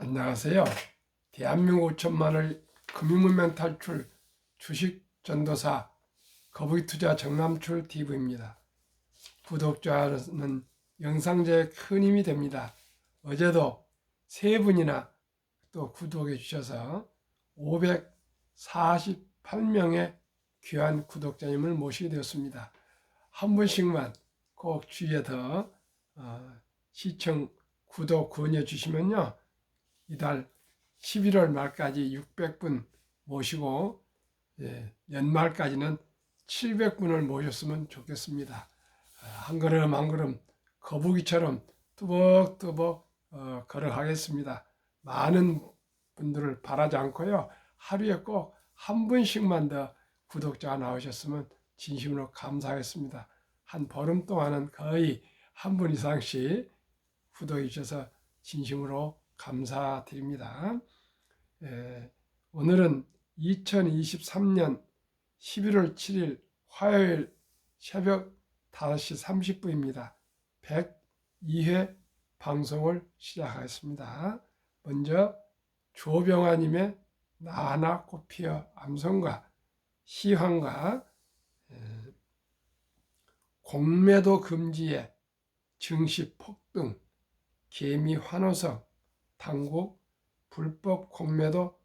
안녕하세요. 대한민국 5천만을 금융문명 탈출 주식 전도사 거북이투자 정남출 TV입니다. 구독자는 영상제에 큰 힘이 됩니다. 어제도 3분이나 또 구독해 주셔서 548명의 귀한 구독자님을 모시게 되었습니다. 한 분씩만 꼭 주위에 시청, 구독, 권유해 주시면요. 이달 11월 말까지 600분 모시고 연말까지는 700분을 모셨으면 좋겠습니다. 한 걸음 한 걸음 거북이처럼 뚜벅뚜벅 걸어가겠습니다. 많은 분들을 바라지 않고요. 하루에 꼭 한 분씩만 더 구독자가 나오셨으면 진심으로 감사하겠습니다. 한 보름 동안은 거의 한 분 이상씩 구독해 주셔서 진심으로 감사드립니다. 오늘은 2023년 11월 7일 화요일 새벽 5시 30분입니다. 102회 방송을 시작하겠습니다. 먼저 조병아님의 나 하나 꽃피어 암송가, 시황과 공매도 금지에 증시 폭등, 개미 환호성, 당국 불법 공매도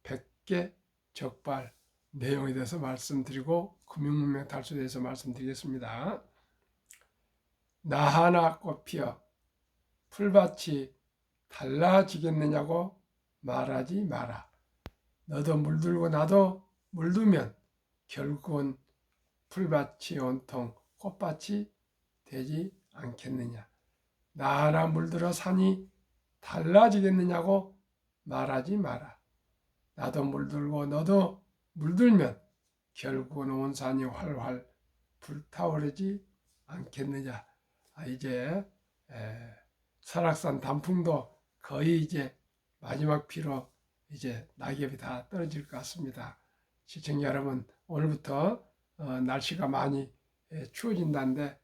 100개 적발 내용에 대해서 말씀드리고 금융문명 탈출에 대해서 말씀드리겠습니다. 나 하나 꽃피어 풀밭이 달라지겠느냐고 말하지 마라. 너도 물들고 나도 물들면 결국은 풀밭이 온통 꽃밭이 되지 않겠느냐. 나 하나 물들어 산이 달라지겠느냐고 말하지 마라. 나도 물들고 너도 물들면 결국은 온 산이 활활 불타오르지 않겠느냐. 이제 설악산 단풍도 거의 이제 마지막 피로 이제 낙엽이 다 떨어질 것 같습니다. 시청자 여러분, 오늘부터 날씨가 많이 추워진다는데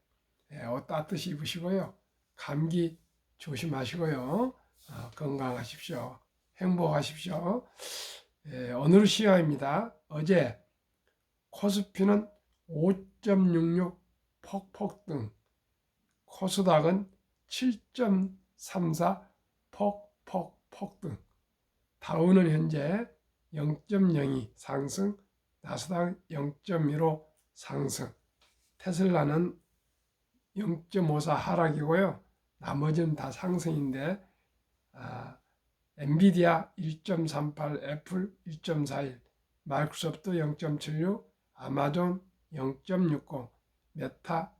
옷 따뜻이 입으시고요. 감기 조심하시고요. 건강하십시오. 행복하십시오. 오늘 시황입니다. 어제 코스피는 5.66 폭폭등, 코스닥은 7.34 폭폭폭등, 다우는 현재 0.02 상승, 나스닥 0.15 상승, 테슬라는 0.54 하락이고요. 나머지는 다 상승인데 엔비디아 1.38, 애플 1.41, 마이크로소프트 0.76, 아마존 0.60, 메타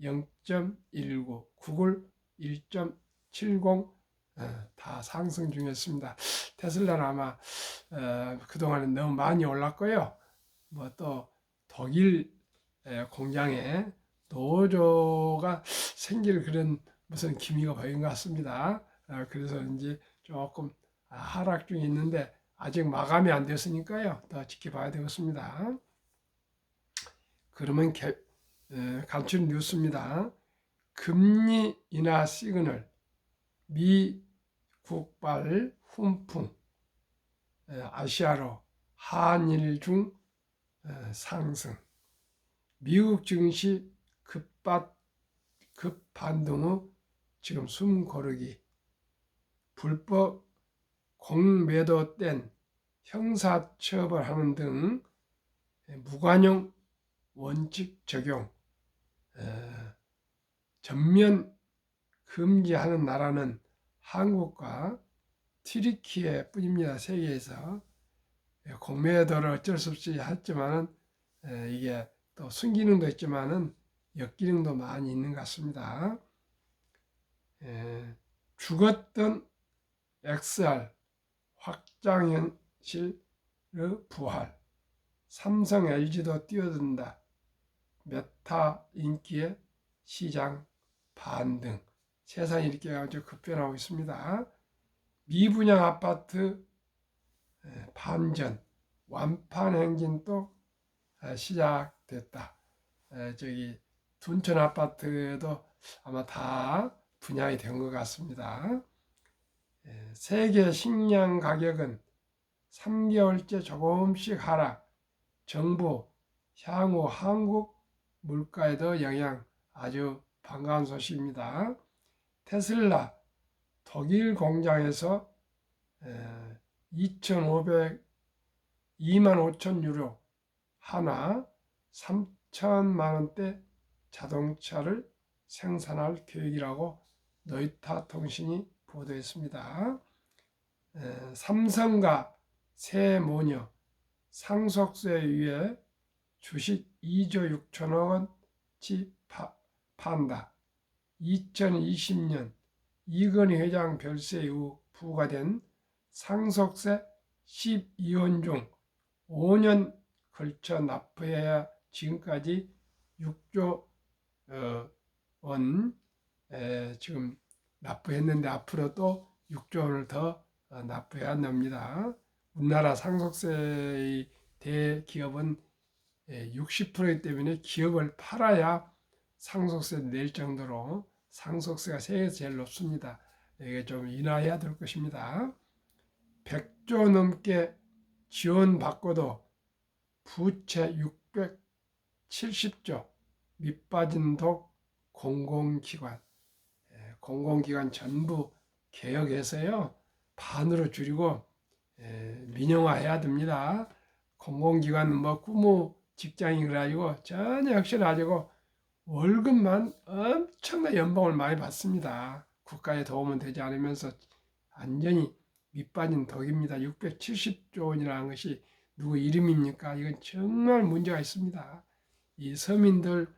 0.19, 구글 1.70 다 상승 중이었습니다. 테슬라는 아마 그동안에 너무 많이 올랐고요. 뭐 또 독일 공장에 노조가 생길 그런 무슨 기미가 보인 것 같습니다. 그래서 이제 조금 하락 중에 있는데 아직 마감이 안 됐으니까요. 더 지켜봐야 되겠습니다. 그러면 간추린 뉴스입니다. 금리 인하 시그널, 미국발 훈풍, 아시아로 한일 중 상승, 미국 증시 급반등 후 지금 숨 고르기, 불법 공매도 땐 형사처벌하는 등 무관용 원칙 적용, 전면 금지하는 나라는 한국과 튀르키예 뿐입니다. 세계에서 공매도를 어쩔 수 없이 했지만은 이게 또 순기능도 있지만은 역기능도 많이 있는 것 같습니다. 죽었던 XR 확장현실의 부활, 삼성 LG도 뛰어든다. 메타 인기의 시장 반등, 세상이 이렇게 아주 급변하고 있습니다. 미분양 아파트 반전, 완판 행진도 시작됐다. 저기 둔촌 아파트도 아마 다 분양이 된 것 같습니다. 세계 식량 가격은 3개월째 조금씩 하락. 정부 향후 한국 물가에도 영향. 아주 반가운 소식입니다. 테슬라 독일 공장에서 2만 5천 유로 하나 3천만 원대 자동차를 생산할 계획이라고 노이타 통신이 보도했습니다. 삼성과 새 모녀 상속세 위에 주식 2조 6천억 원치 판다. 2020년 이건희 회장 별세 이후 부과된 상속세 12원 중 5년 걸쳐 납부해야 지금까지 6조 원 지금 납부했는데 앞으로 또 6조 원을 더 납부해야 합니다. 우리나라 상속세의 대기업은 60%이기 때문에 기업을 팔아야 상속세 낼 정도로 상속세가 세계에서 제일 높습니다. 이게 좀 인하해야 될 것입니다. 100조 넘게 지원받고도 부채 670조, 밑빠진 독 공공기관 전부 개혁해서요 반으로 줄이고 민영화해야 됩니다. 공공기관은 뭐 국무 직장이 그래가지고 전혀 확실하고 월급만 엄청난 연봉을 많이 받습니다. 국가에 도움은 되지 않으면서 완전히 밑빠진 독입니다. 670조 원이라는 것이 누구 이름입니까? 이건 정말 문제가 있습니다. 이 서민들,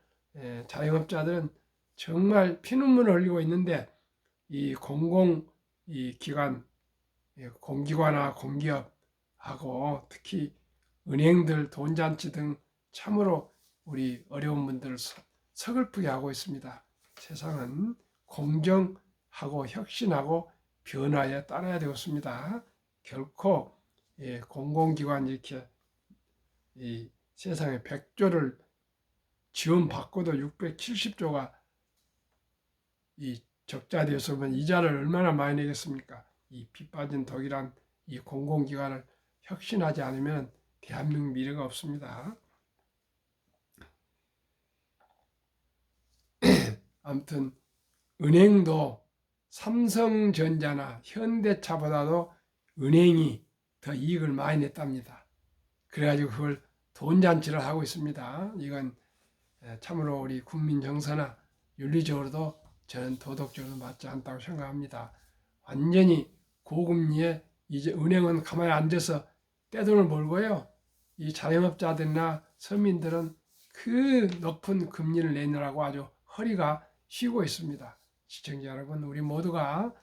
자영업자들은 정말 피눈물을 흘리고 있는데 이 기관, 공기관이나 공기업하고 특히 은행들, 돈잔치 등 참으로 우리 어려운 분들을 서글프게 하고 있습니다. 세상은 공정하고 혁신하고 변화에 따라야 되겠습니다. 결코 공공기관 이렇게 이 세상에 100조를 지원받고도 670조가 이 적자되었으면 이자를 얼마나 많이 내겠습니까? 이 빗빠진 독이란 이 공공기관을 혁신하지 않으면 대한민국 미래가 없습니다. 아무튼 은행도 삼성전자나 현대차보다도 은행이 더 이익을 많이 냈답니다. 그래가지고 그걸 돈잔치를 하고 있습니다. 이건 참으로 우리 국민 정서나 윤리적으로도 저는 도덕적으로 맞지 않다고 생각합니다. 완전히 고금리에 이제 은행은 가만히 앉아서 떼돈을 벌고요. 이 자영업자들이나 서민들은 그 높은 금리를 내느라고 아주 허리가 쉬고 있습니다. 시청자 여러분, 우리 모두가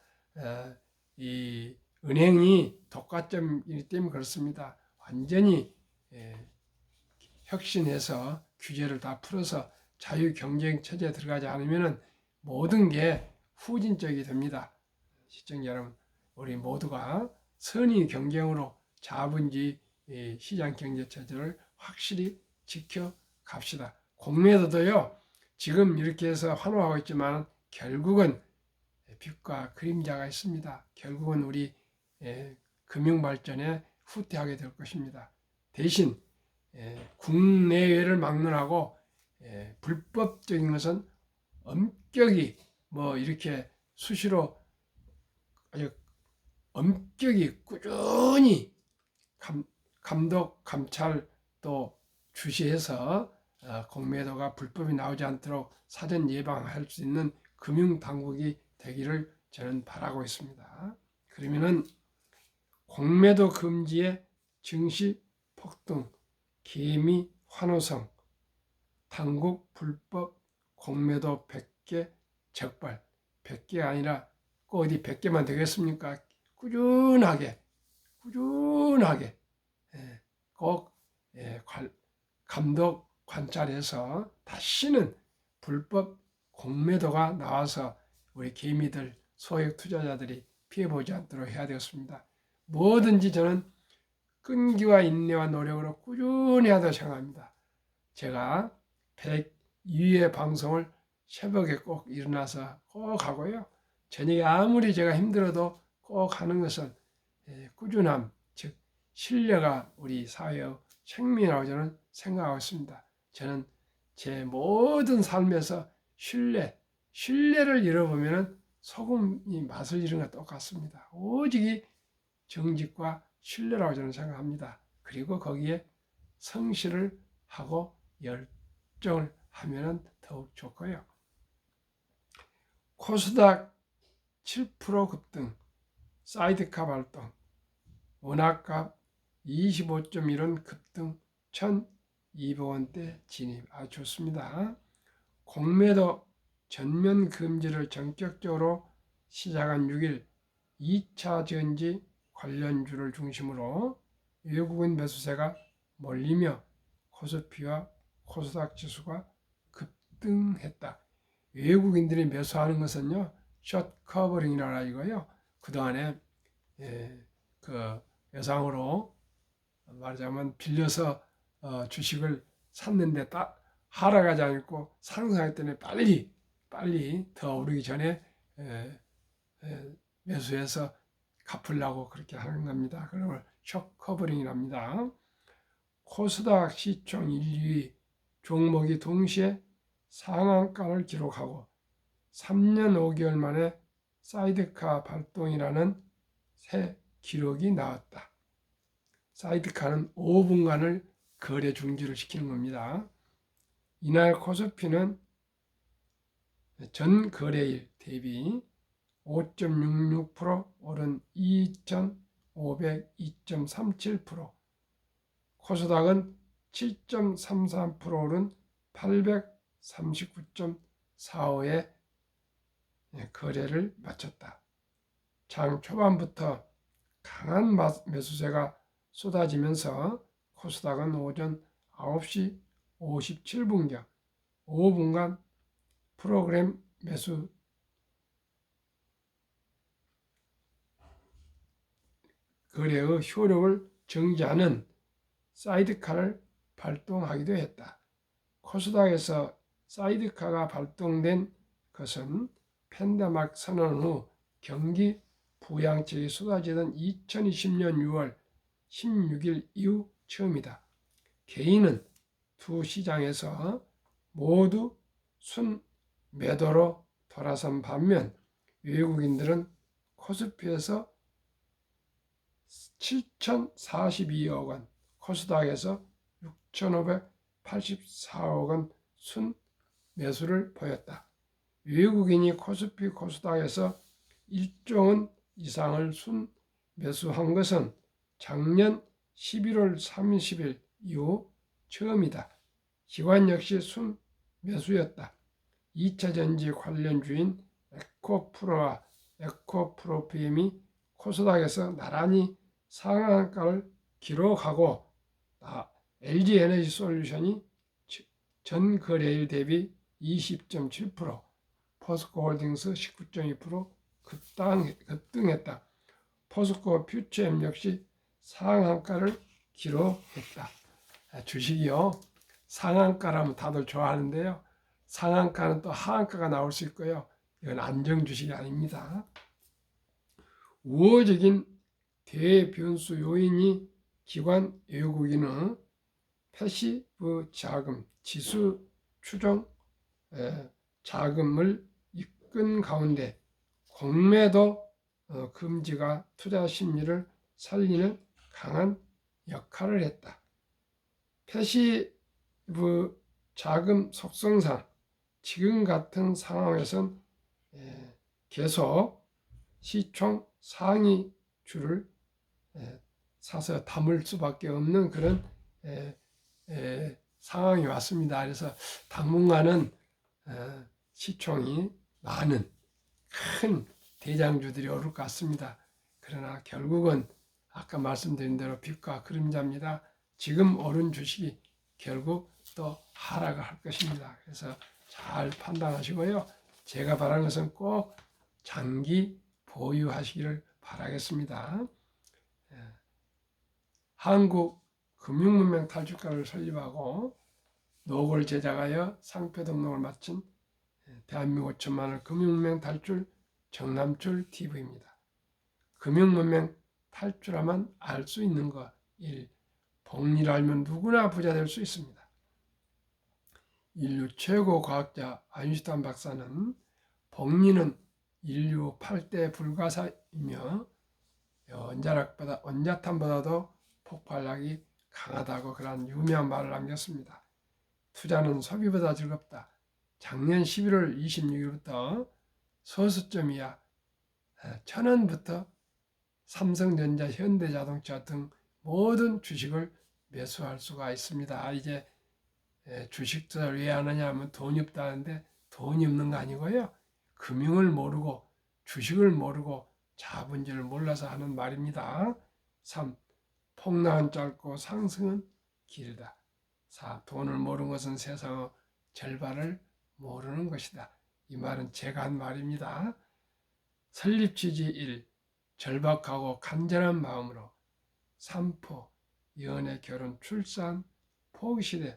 이 은행이 독과점이기 때문에 그렇습니다. 완전히 혁신해서 규제를 다 풀어서 자유 경쟁 체제에 들어가지 않으면 모든 게 후진적이 됩니다. 시청자 여러분, 우리 모두가 선의 경쟁으로 자본주의 시장 경제 체제를 확실히 지켜 갑시다. 공매도도요, 지금 이렇게 해서 환호하고 있지만 결국은 빛과 그림자가 있습니다. 결국은 우리 금융 발전에 후퇴하게 될 것입니다. 대신 국내외를 막론하고 불법적인 것은 엄격히 뭐 이렇게 수시로 아주 엄격히 꾸준히 감독 감찰 또 주시해서 공매도가 불법이 나오지 않도록 사전 예방할 수 있는 금융 당국이 되기를 저는 바라고 있습니다. 그러면은 공매도 금지에 증시 폭등, 개미 환호성, 당국 불법 공매도 100개 적발, 100개 아니라 꼭 어디 100개만 되겠습니까? 꾸준하게 꼭 감독 관찰해서 다시는 불법 공매도가 나와서 우리 개미들 소액 투자자들이 피해보지 않도록 해야 되겠습니다. 뭐든지 저는 끈기와 인내와 노력으로 꾸준히 하다고 생각합니다. 제가 102회 방송을 새벽에 꼭 일어나서 꼭 하고요. 저녁에 아무리 제가 힘들어도 꼭 하는 것은 꾸준함, 즉 신뢰가 우리 사회의 생명이라고 저는 생각하고 있습니다. 저는 제 모든 삶에서 신뢰를 잃어보면 소금이 맛을 잃은 것 똑같습니다. 오직 정직과 신뢰라고 저는 생각합니다. 그리고 거기에 성실을 하고 열정을 하면 더욱 좋고요. 코스닥 7% 급등, 사이드카 발동, 원화값 25.1원 급등 1,200원대 진입. 아주 좋습니다. 공매도 전면 금지를 전격적으로 시작한 6일 2차 전지 관련주를 중심으로 외국인 매수세가 몰리며 코스피와 코스닥 지수가 급등했다. 외국인들이 매수하는 것은요, 숏 커버링이라고 하고요. 그동안에 그 외상으로 말하자면 빌려서 주식을 샀는데 딱 하락하지 않고 상승했더니 빨리 더 오르기 전에 매수해서 갚으려고 그렇게 하는 겁니다. 그걸 숏 커버링이랍니다. 코스닥 시총 1, 2위 종목이 동시에 상한가를 기록하고 3년 5개월 만에 사이드카 발동이라는 새 기록이 나왔다. 사이드카는 5분간을 거래 중지를 시키는 겁니다. 이날 코스피는 전 거래일 대비 5.66% 오른 2,502.37%, 코스닥은 7.33% 오른 839.45에 거래를 마쳤다. 장 초반부터 강한 매수세가 쏟아지면서 코스닥은 오전 9시 57분경 5분간 프로그램 매수 거래의 효력을 정지하는 사이드카를 발동하기도 했다. 코스닥에서 사이드카가 발동된 것은 팬데믹 선언 후 경기 부양책이 쏟아지던 2020년 6월 16일 이후 처음이다. 개인은 두 시장에서 모두 순매도로 돌아선 반면 외국인들은 코스피에서 7,042억 원, 코스닥에서 6,584억 원 순매수를 보였다. 외국인이 코스피, 코스닥에서 1조 원 이상을 순매수한 것은 작년 11월 30일 이후 처음이다. 기관 역시 순매수였다. 2차 전지 관련주인 에코프로와 에코프로피엠이 코스닥에서 나란히 상한가를 기록하고 LG에너지솔루션이 전 거래일 대비 20.7%, 포스코홀딩스 19.2% 급등했다. 포스코 퓨처엠 역시 상한가를 기록했다. 주식이요, 상한가라면 다들 좋아하는데요, 상한가는 또 하한가가 나올 수 있고요. 이건 안정 주식이 아닙니다. 우호적인 대변수 요인이 기관 외국인의 패시브 자금, 지수 추종 자금을 이끈 가운데 공매도 금지가 투자 심리를 살리는 강한 역할을 했다. 패시브 자금 속성상 지금 같은 상황에선 계속 시총 상위주를 사서 담을 수밖에 없는 그런 상황이 왔습니다. 그래서 당분간은 시총이 많은 큰 대장주들이 오를 것 같습니다. 그러나 결국은 아까 말씀드린 대로 빛과 그림자입니다. 지금 오른 주식이 결국 또 하락을 할 것입니다. 그래서 잘 판단하시고요. 제가 바라는 것은 꼭 장기 보유하시기를 바라겠습니다. 한국금융문명 탈출가를 설립하고 노고를 제작하여 상표 등록을 마친 대한민국 5천만을 금융문명 탈출 정남출 TV입니다. 금융문맹 탈출하면 알 수 있는 것. 1. 복리를 알면 누구나 부자 될 수 있습니다. 인류 최고 과학자 아인슈타인 박사는 복리는 인류 8대 불가사이며 원자탄보다도 폭발력이 강하다고 그런 유명한 말을 남겼습니다. 투자는 소비보다 즐겁다. 작년 11월 26일부터 소수점이야 1,000원부터 삼성전자, 현대자동차 등 모든 주식을 매수할 수가 있습니다. 이제 주식 투자를 왜 하느냐 하면 돈이 없다는데 돈이 없는 거 아니고요. 금융을 모르고 주식을 모르고 자본주의를 몰라서 하는 말입니다. 3. 폭락은 짧고 상승은 길다. 4. 돈을 모르는 것은 세상의 절반을 모르는 것이다. 이 말은 제가 한 말입니다. 설립 취지 1. 절박하고 간절한 마음으로. 3포 연애, 결혼, 출산, 포기시대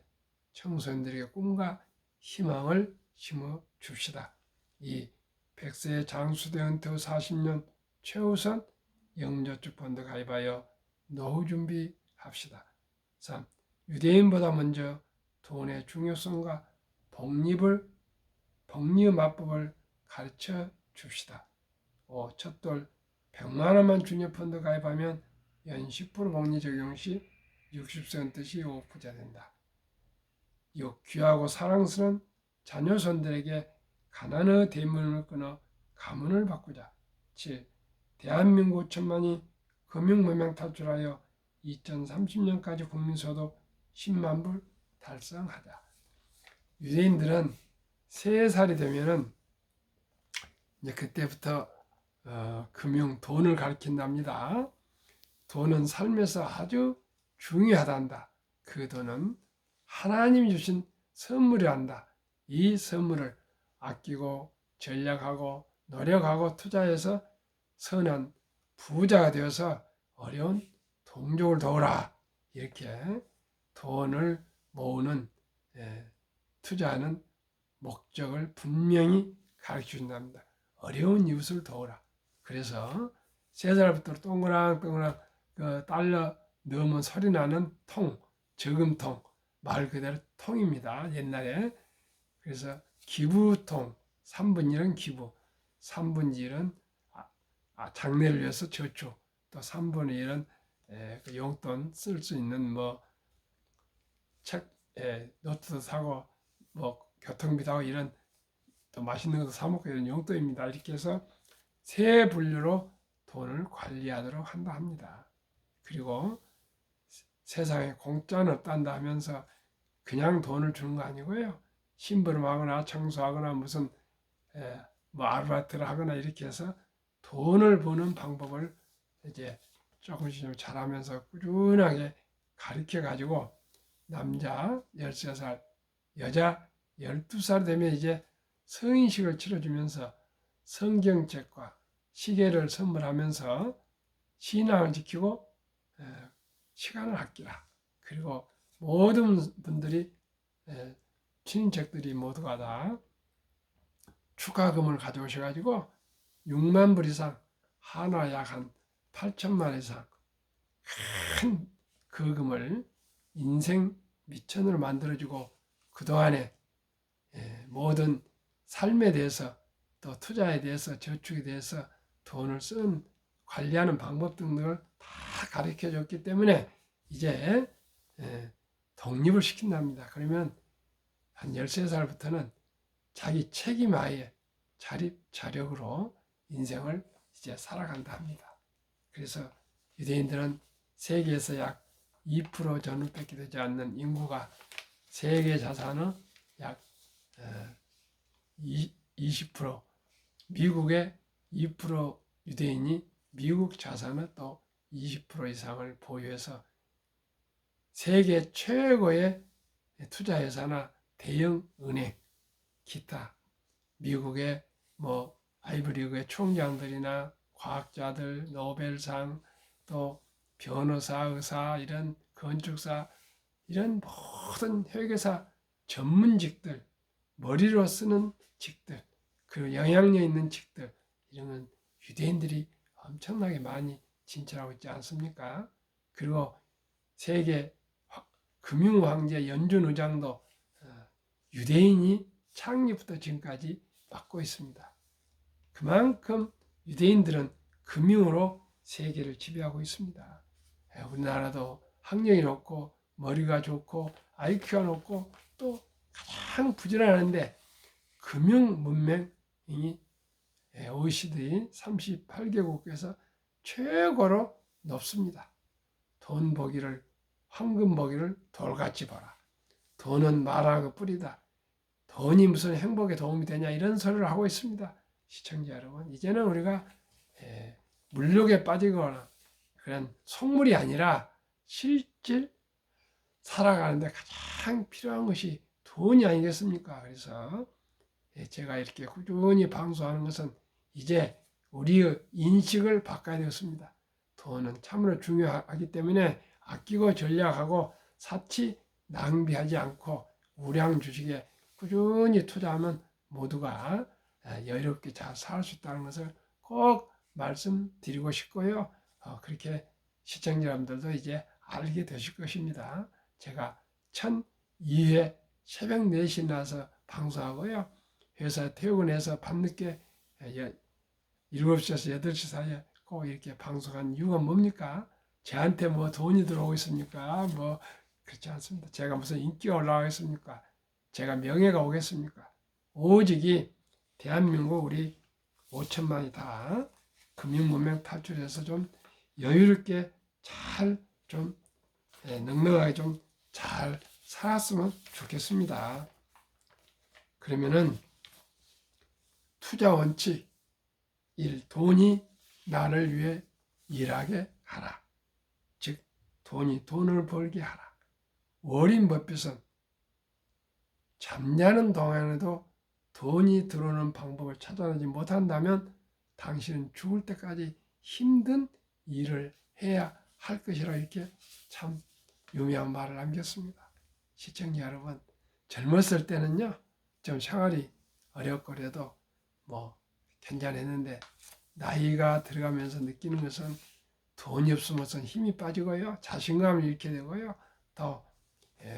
청소년들에게 꿈과 희망을 심어줍시다. 2. 100세의 장수대 은퇴 후 40년 최우선 영저축펀드 가입하여 노후 준비합시다. 3. 유대인보다 먼저 돈의 중요성과 복리의 마법을 가르쳐 줍시다. 5. 첫돌 100만 원만 주니어펀드 가입하면 연 10% 복리 적용 시 60세 시 5부자 된다. 6. 귀하고 사랑스러운 자녀손들에게 가난의 대문을 끊어 가문을 바꾸자. 7. 대한민국 5천만이 금융문명 탈출하여 2030년까지 국민소득 10만 불 달성하자. 유대인들은 3살이 되면은 이제 그때부터 금융, 돈을 가르친답니다. 돈은 삶에서 아주 중요하단다. 그 돈은 하나님이 주신 선물이란다. 이 선물을 아끼고 전략하고 노력하고 투자해서 선한 부자가 되어서 어려운 동족을 도우라. 이렇게 돈을 모으는 투자하는 목적을 분명히 가르쳐 준답니다. 어려운 이웃을 도우라. 그래서 3살부터 동그랑 그 달러 넣으면 소리 나는 통, 저금통, 말 그대로 통입니다. 옛날에. 그래서 기부통, 3분의 1은 기부, 3분의 1은 장래를 위해서 저축, 또 3분의 1은 용돈 쓸 수 있는 책, 노트도 사고, 교통비도 하고 이런 또 맛있는 것도 사 먹고 이런 용돈입니다. 이렇게 해서 3분류로 돈을 관리하도록 한다 합니다. 그리고 세상에 공짜는 없단다 하면서 그냥 돈을 주는 거 아니고요. 심부름하거나 청소하거나 무슨 아르바이트를 하거나 이렇게 해서 돈을 버는 방법을 이제 조금씩 좀 잘하면서 꾸준하게 가르쳐 가지고 남자 13살, 여자 12살 되면 이제 성인식을 치러주면서 성경책과 시계를 선물하면서 신앙을 지키고 시간을 아끼라. 그리고 모든 분들이 친인척들이 모두가 다 축하금을 가져오셔가지고 6만 불 이상, 한화 약 한 8천만 원 이상 큰 거금을 인생 미천으로 만들어주고 그동안에 모든 삶에 대해서 또 투자에 대해서 저축에 대해서 돈을 쓴 관리하는 방법 등을 다 가르쳐 줬기 때문에 이제 독립을 시킨답니다. 그러면 한 13살부터는 자기 책임하에 자립자력으로 인생을 이제 살아간다 합니다. 그래서 유대인들은 세계에서 약 2% 전후밖에 되지 않는 인구가 세계 자산의 약 20%, 미국의 2% 유대인이 미국 자산의 또 20% 이상을 보유해서 세계 최고의 투자회사나 대형 은행, 기타 미국의 아이브리그의 총장들이나 과학자들, 노벨상, 또 변호사, 의사, 이런 건축사, 이런 모든 회계사 전문직들, 머리로 쓰는 직들, 그 영향력 있는 직들, 이런 건 유대인들이 엄청나게 많이 진출하고 있지 않습니까? 그리고 세계 금융황제 연준 의장도 유대인이 창립부터 지금까지 맡고 있습니다. 그만큼 유대인들은 금융으로 세계를 지배하고 있습니다. 우리나라도 학력이 높고 머리가 좋고 IQ가 높고 또 가장 부지런한데 금융 문맹이 OECD 38개국에서 최고로 높습니다. 돈 버기를 황금 버기를 돌같이 벌어. 돈은 말하고 뿌리다. 돈이 무슨 행복에 도움이 되냐 이런 소리를 하고 있습니다. 시청자 여러분, 이제는 우리가 물욕에 빠지거나 그런 속물이 아니라 실질 살아가는데 가장 필요한 것이 돈이 아니겠습니까? 그래서 제가 이렇게 꾸준히 방송하는 것은 이제 우리의 인식을 바꿔야 되었습니다. 돈은 참으로 중요하기 때문에 아끼고 전략하고 사치 낭비하지 않고 우량 주식에 꾸준히 투자하면 모두가 여유롭게 잘 살 수 있다는 것을 꼭 말씀드리고 싶고요. 그렇게 시청자 여러분들도 이제 알게 되실 것입니다. 제가 1002회 새벽 4시 나서 방송하고요. 회사 퇴근해서 밤늦게 7시에서 8시 사이에 꼭 이렇게 방송한 이유가 뭡니까? 저한테 뭐 돈이 들어오고 있습니까? 뭐 그렇지 않습니다. 제가 무슨 인기가 올라가겠습니까? 제가 명예가 오겠습니까? 오직이 대한민국 우리 5천만이 다 금융문명 탈출해서 좀 여유롭게 잘 좀 넉넉하게 좀 잘 살았으면 좋겠습니다. 그러면은 투자 원칙 1. 돈이 나를 위해 일하게 하라. 즉 돈이 돈을 벌게 하라. 워린 버핏은 잠자는 동안에도 돈이 들어오는 방법을 찾아내지 못한다면 당신은 죽을 때까지 힘든 일을 해야 할 것이라 이렇게 참 유명한 말을 남겼습니다. 시청자 여러분, 젊었을 때는요 좀 생활이 어렵거래도 뭐 괜찮았는데 나이가 들어가면서 느끼는 것은 돈이 없으면 힘이 빠지고요, 자신감을 잃게 되고요, 또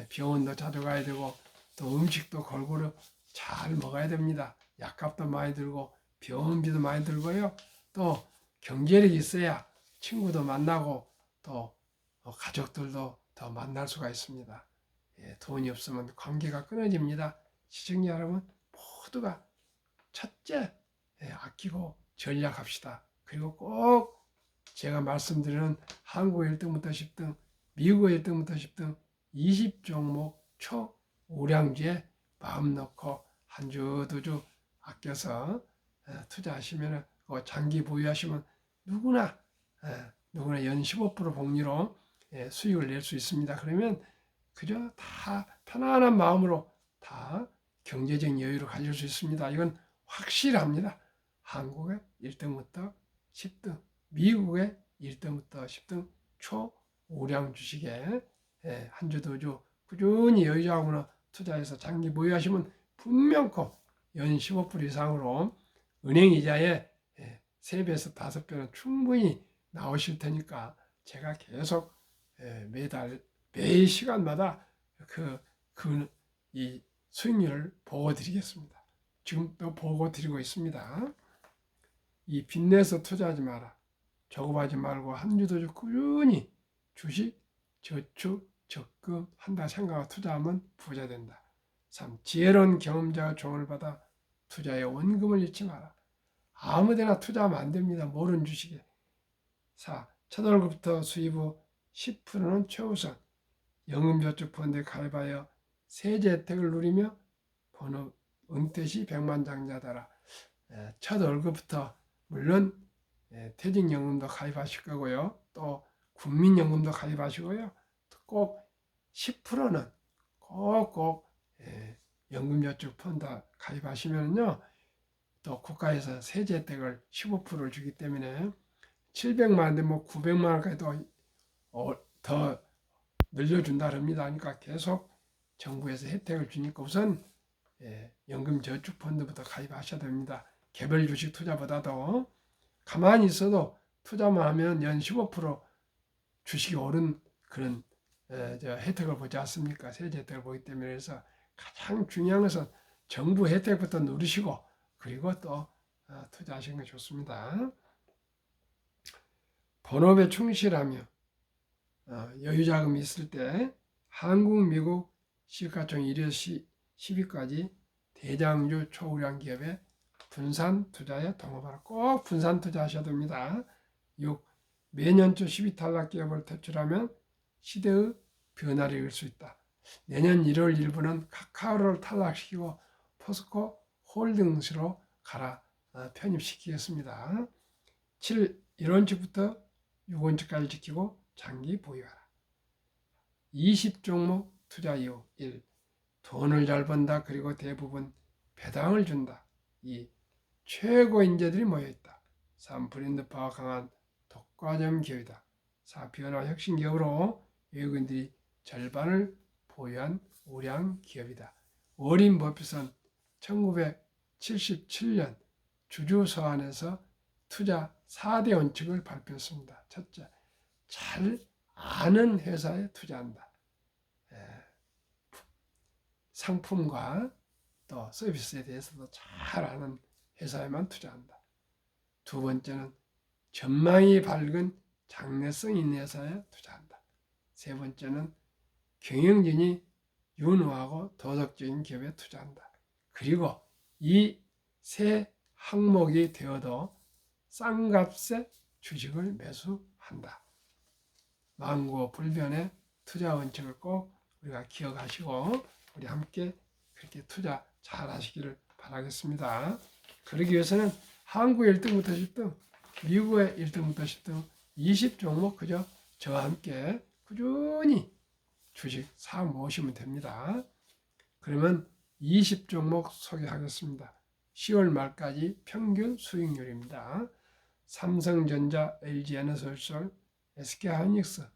병원도 자주 가야 되고 또 음식도 골고루 잘 먹어야 됩니다. 약값도 많이 들고 병원비도 많이 들고요. 또 경제력이 있어야 친구도 만나고 또 가족들도 더 만날 수가 있습니다. 돈이 없으면 관계가 끊어집니다. 시청자 여러분, 모두가 첫째 아끼고 전략합시다. 그리고 꼭 제가 말씀드리는 한국 1등부터 10등, 미국 1등부터 10등 20종목 초우량주에 마음 놓고 한 주, 두 주 아껴서 투자하시면 장기 보유하시면 누구나 연 15% 복리로 수익을 낼 수 있습니다. 그러면 그저 다 편안한 마음으로 다 경제적 여유를 가질 수 있습니다. 이건 확실합니다. 한국의 1등부터 10등, 미국의 1등부터 10등 초우량 주식에 한 주, 두 주 꾸준히 여유자금으로 투자해서 장기 보유하시면 분명코 연 15% 이상으로 은행 이자에 3배에서 5배는 충분히 나오실 테니까 제가 계속 매달 매 시간마다 이 수익률을 보고 드리겠습니다. 지금도 보고 드리고 있습니다. 이 빚내서 투자하지 마라. 저급하지 말고 한 주, 두 주 꾸준히 주식, 저축, 적금 한다 생각하고 투자하면 부자 된다. 3. 지혜로운 경험자가 조언을 받아 투자에 원금을 잃지 마라. 아무데나 투자하면 안 됩니다. 모르는 주식에. 4. 첫 월급부터 수입 후 10%는 최우선. 연금저축펀드에 가입하여 세제 혜택을 누리며 본업 은퇴 시 백만장자다라. 첫 월급부터 물론 퇴직연금도 가입하실 거고요. 또 국민연금도 가입하시고요. 꼭 10%는 꼭꼭 연금저축펀드 가입하시면요. 또 국가에서 세제 혜택을 15%를 주기 때문에 700만 원인데 뭐 900만 원까지도 더 늘려준다 합니다. 그러니까 계속 정부에서 혜택을 주니까 우선 연금저축펀드부터 가입하셔야 됩니다. 개별 주식 투자보다도 가만히 있어도 투자만 하면 연 15% 주식이 오른 그런 혜택을 보지 않습니까? 세제 혜택을 보기 때문에. 그래서 가장 중요한 것은 정부 혜택부터 누리시고 그리고 또 투자하시는 게 좋습니다. 본업에 충실하며 여유 자금이 있을 때 한국, 미국 시가총 1에서 10위까지 대장주 초우량 기업에 분산 투자에 동업하라. 꼭 분산 투자하셔야 됩니다. 6. 매년초 10위 탈락 기업을 퇴출하면 시대의 변화를 이룰 수 있다. 내년 1월 1일부는 카카오를 탈락시키고 포스코 홀딩스로 편입시키겠습니다. 7. 1원칙부터 6원칙까지 지키고 장기 보유하라. 20종목 투자 이유. 1. 돈을 잘 번다. 그리고 대부분 배당을 준다. 2. 최고 인재들이 모여있다. 3. 브랜드 파워 강한 독과점 기업이다. 4. 변화 혁신 기업으로 외국인들이 절반을 보유한 우량 기업이다. 워린 버핏은 1977년 주주 서한에서 투자 4대 원칙을 발표했습니다. 첫째, 잘 아는 회사에 투자한다. 상품과 또 서비스에 대해서도 잘 아는 회사에만 투자한다. 두 번째는 전망이 밝은 장래성 있는 회사에 투자한다. 세 번째는 경영진이 윤호하고 도덕적인 기업에 투자한다. 그리고 이 세 항목이 되어도 싼 값에 주식을 매수한다. 만고불변의 투자 원칙을 꼭 우리가 기억하시고 우리 함께 그렇게 투자 잘 하시기를 바라겠습니다. 그러기 위해서는 한국의 1등부터 10등, 미국의 1등부터 10등 20종목 그저 저와 함께 꾸준히 주식 사 모으시면 됩니다. 그러면 20종목 소개하겠습니다. 10월 말까지 평균 수익률입니다. 삼성전자, LG에너솔솔, SK하이닉스,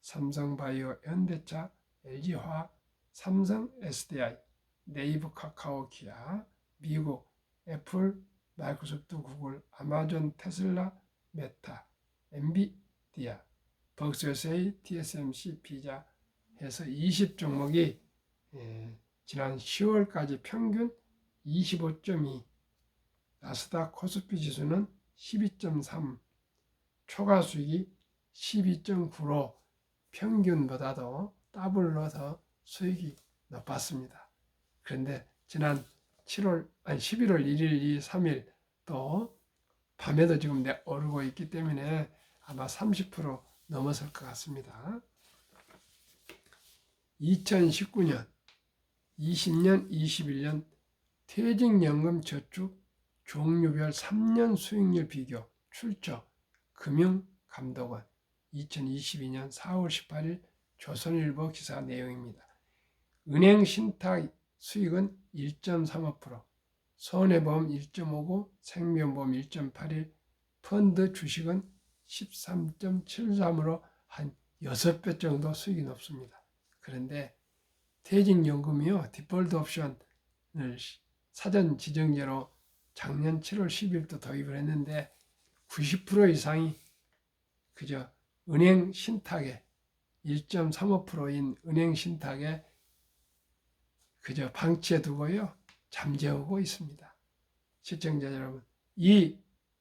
삼성바이오, 현대차, LG화학, 삼성 SDI, 네이버, 카카오, 기아, 미국, 애플, 마이크로소프트, 구글, 아마존, 테슬라, 메타, 엔비디아, 벅스유에스에이, TSMC, 피자 해서 20종목이 지난 10월까지 평균 25.2, 나스닥 코스피 지수는 12.3, 초과 수익이 12.9로 평균보다도 더블로 더 수익이 높았습니다. 그런데 지난 11월 1일, 2일, 3일 또 밤에도 지금 오르고 있기 때문에 아마 30% 넘어설 것 같습니다. 2019년, 20년, 21년 퇴직연금 저축 종류별 3년 수익률 비교 출처 금융감독원 2022년 4월 18일 조선일보 기사 내용입니다. 은행 신탁 수익은 1.35%, 손해보험 1.59, 생명보험 1.81, 펀드 주식은 13.73으로 한 6배 정도 수익이 높습니다. 그런데 퇴직연금이요, 디폴트 옵션을 사전 지정제로 작년 7월 10일부터 도입을 했는데 90% 이상이 그저 은행 신탁에 1.35%인 은행 신탁에 그저 방치해 두고요, 잠재우고 있습니다. 시청자 여러분, 이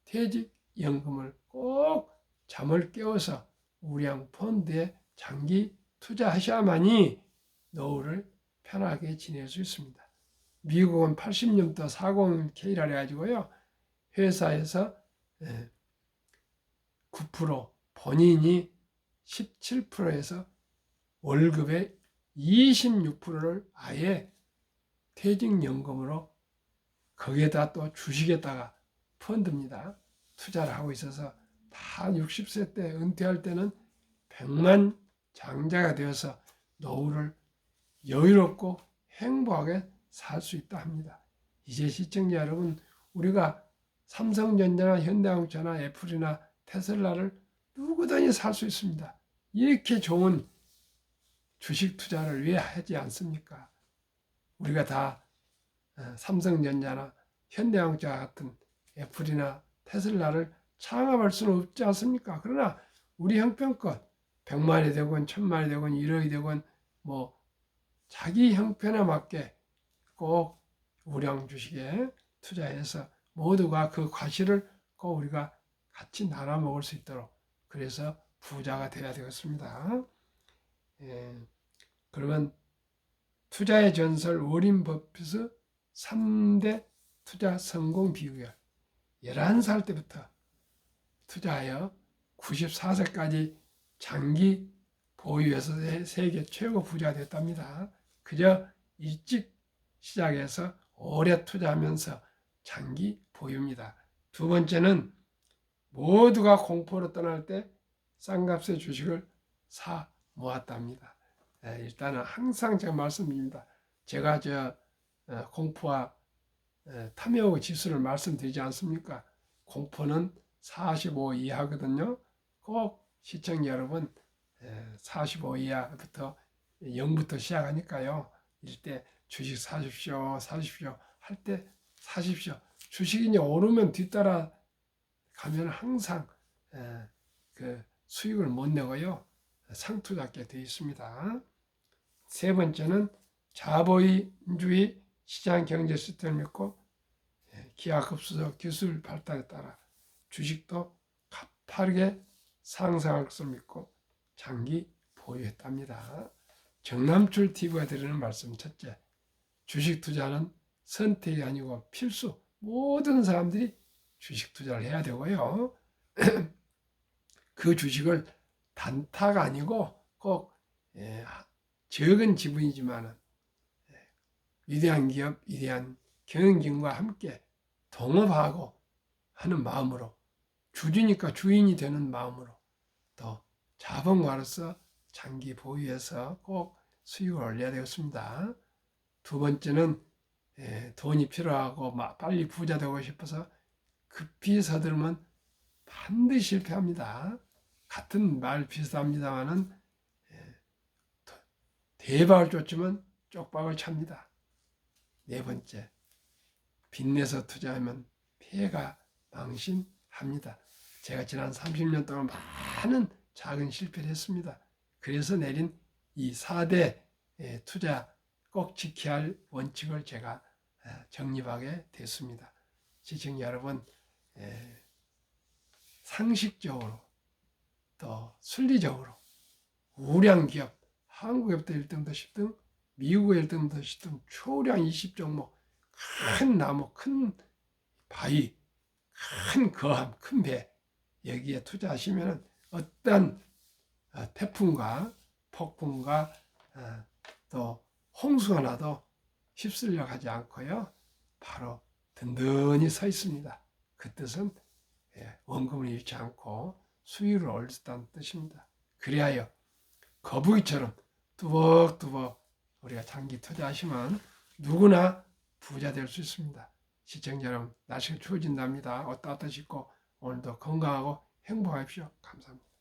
퇴직연금을 꼭 잠을 깨워서 우량 펀드에 장기 투자하셔야만이 노후를 편하게 지낼 수 있습니다. 미국은 80년도 40K라 해가지고요, 회사에서 9%, 본인이 17%에서 월급의 26%를 아예 퇴직연금으로 거기에다 또 주식에다가 펀드입니다. 투자를 하고 있어서 다 60세 때 은퇴할 때는 백만 장자가 되어서 노후를 여유롭고 행복하게 살 수 있다 합니다. 이제 시청자 여러분, 우리가 삼성전자나 현대자동차나 애플이나 테슬라를 누구든지 살 수 있습니다. 이렇게 좋은 주식 투자를 왜 하지 않습니까? 우리가 다 삼성전자나 현대자동차 같은 애플이나 테슬라를 창업할 수는 없지 않습니까? 그러나 우리 형편껏 100만이 되건 1000만이 되건 1억이 되건 뭐 자기 형편에 맞게 꼭 우량 주식에 투자해서 모두가 그 과실을 꼭 우리가 같이 나눠 먹을 수 있도록 그래서 부자가 되어야 되겠습니다. 예, 그러면 투자의 전설 워린 버핏의 3대 투자 성공 비결 11살 때부터 투자하여 94세까지 장기 보유해서 세계 최고 부자가 됐답니다. 그저 일찍 시작해서 오래 투자하면서 장기 보유입니다. 두 번째는 모두가 공포로 떠날 때 싼 값의 주식을 사 모았답니다. 일단은 항상 제가 말씀드립니다. 제가 공포와 탐욕의 지수를 말씀드리지 않습니까? 공포는 45 이하거든요. 꼭 시청자 여러분 45 이하부터 0부터 시작하니까요. 이때 주식 사십시오 할 때 사십시오. 주식이 이제 오르면 뒤따라 가면 항상 그 수익을 못 내고요. 상투잡게 되어 있습니다. 세 번째는 자본주의 시장 경제 시스템을 믿고 기하급수적 기술 발달에 따라 주식도 가파르게 상승할 것을 믿고 장기 보유했답니다. 정남출 TV가 드리는 말씀 첫째, 주식 투자는 선택이 아니고 필수. 모든 사람들이 주식 투자를 해야 되고요. 그 주식을 단타가 아니고 꼭 적은 지분이지만 위대한 기업, 위대한 경영진과 함께 동업하고 하는 마음으로 주주니까 주인이 되는 마음으로 또 자본가로서 장기 보유해서 꼭 수익을 올려야 되겠습니다. 두 번째는 돈이 필요하고 빨리 부자 되고 싶어서 급히 서두르면 반드시 실패합니다. 같은 말 비슷합니다만은 대박을 쫓으면 쪽박을 찹니다. 네 번째, 빚내서 투자하면 피해가 망신합니다. 제가 지난 30년 동안 많은 작은 실패를 했습니다. 그래서 내린 이 4대 투자 꼭 지켜야 할 원칙을 제가 정립하게 됐습니다. 시청자 여러분, 상식적으로 또 순리적으로 우량 기업, 한국에부터 1등부터 10등, 미국의 1등부터 10등, 초량 20종목, 큰 나무, 큰 바위, 큰 거함, 큰 배, 여기에 투자하시면 어떤 태풍과 폭풍과 또 홍수가 나도 휩쓸려 가지 않고요. 바로 든든히 서 있습니다. 그 뜻은 원금을 잃지 않고 수익을 올릴 수 있다는 뜻입니다. 그리하여 거북이처럼 뚜벅뚜벅 우리가 장기 투자하시면 누구나 부자 될 수 있습니다. 시청자 여러분, 날씨가 추워진답니다. 옷 따뜻하시고 오늘도 건강하고 행복하십시오. 감사합니다.